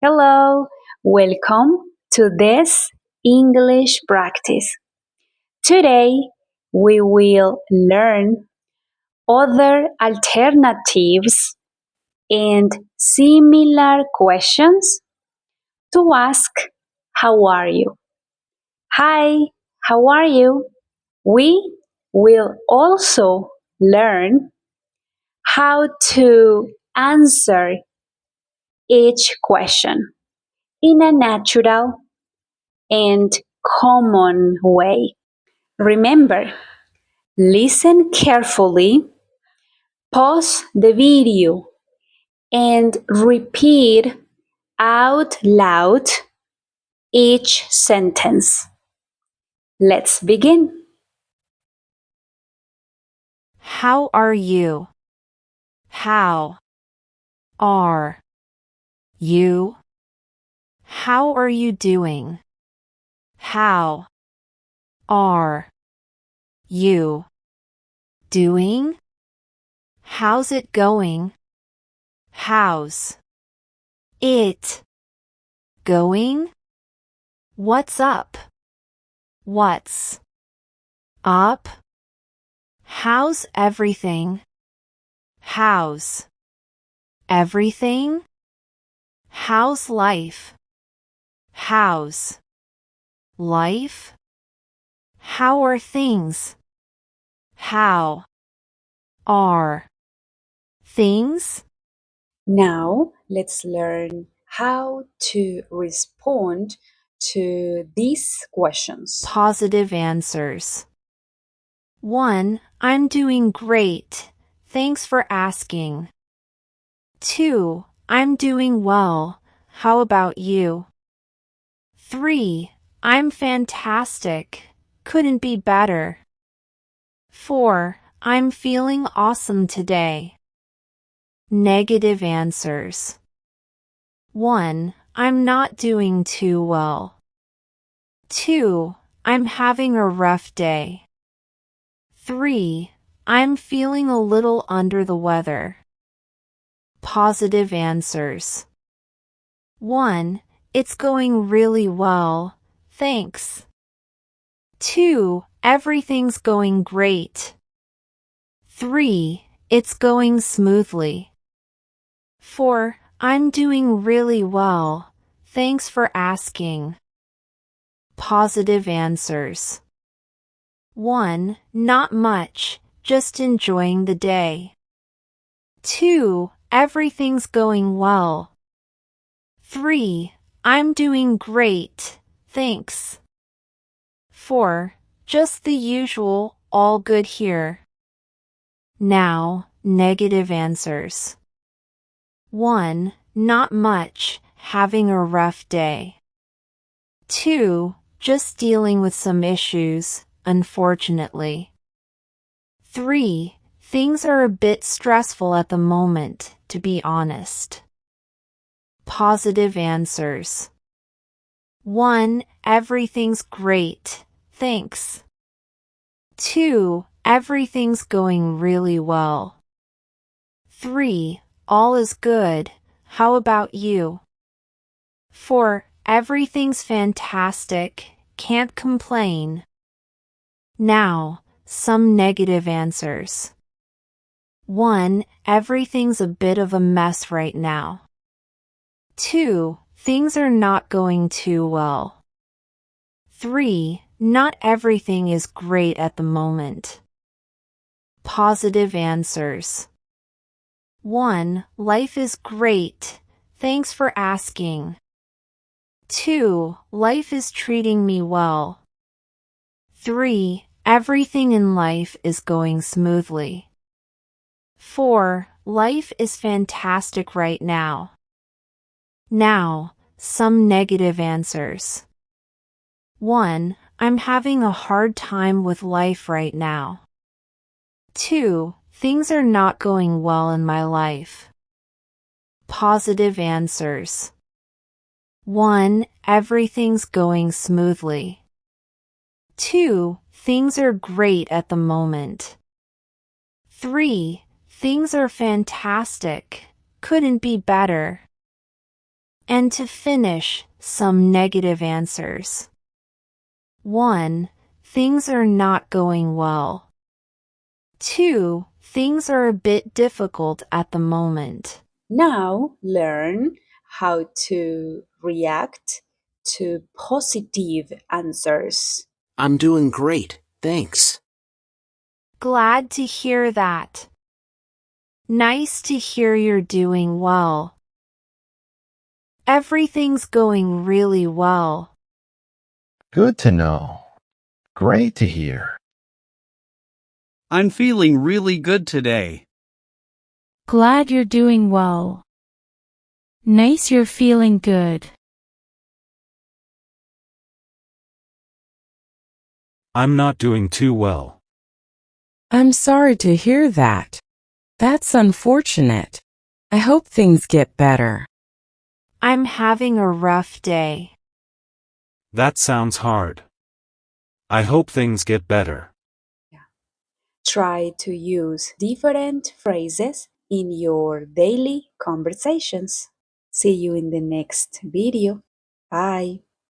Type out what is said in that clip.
Hello, welcome to this English practice. Today we will learn other alternatives and similar questions to ask how are you? Hi, how are you? We will also learn how to answer each question in a natural and common way. Remember, listen carefully, pause the video, and repeat out loud each sentence. Let's begin. How are you? How are you? How are you doing? How are you doing? How's it going? How's it going? What's up? What's up? How's everything? How's everything? How's life? How's life? How are things? How are things? Now let's learn how to respond to these questions. Positive answers. 1. I'm doing great. Thanks for asking. 2. I'm doing well. How about you? 3. I'm fantastic. Couldn't be better. 4. I'm feeling awesome today. Negative answers. 1. I'm not doing too well. 2. I'm having a rough day. 3. I'm feeling a little under the weather. Positive answers. 1. It's going really well, thanks. 2. Everything's going great. 3. It's going smoothly. 4. I'm doing really well, thanks for asking. Positive answers. 1. Not much, just enjoying the day. 2. Everything's going well. 3. I'm doing great, thanks. 4. Just the usual, all good here. Now, negative answers. 1. Not much, having a rough day. 2. Just dealing with some issues, unfortunately. 3. Things are a bit stressful at the moment, to be honest. Positive answers. 1. Everything's great, thanks. 2. Everything's going really well. 3. All is good, how about you? 4. Everything's fantastic, can't complain. Now, some negative answers. 1. Everything's a bit of a mess right now. 2. Things are not going too well. 3. Not everything is great at the moment. Positive answers. 1. Life is great, thanks for asking. 2. Life is treating me well. 3. Everything in life is going smoothly. 4. Life is fantastic right now. Now, some negative answers. 1. I'm having a hard time with life right now. 2. Things are not going well in my life. Positive answers. 1. Everything's going smoothly. 2. Things are great at the moment. 3. Things are fantastic. Couldn't be better. And to finish, some negative answers. 1. Things are not going well. 2. Things are a bit difficult at the moment. Now learn how to react to positive answers. I'm doing great, thanks. Glad to hear that. Nice to hear you're doing well. Everything's going really well. Good to know. Great to hear. I'm feeling really good today. Glad you're doing well. Nice you're feeling good. I'm not doing too well. I'm sorry to hear that. That's unfortunate. I hope things get better. I'm having a rough day. That sounds hard. I hope things get better. Try to use different phrases in your daily conversations. See you in the next video. Bye.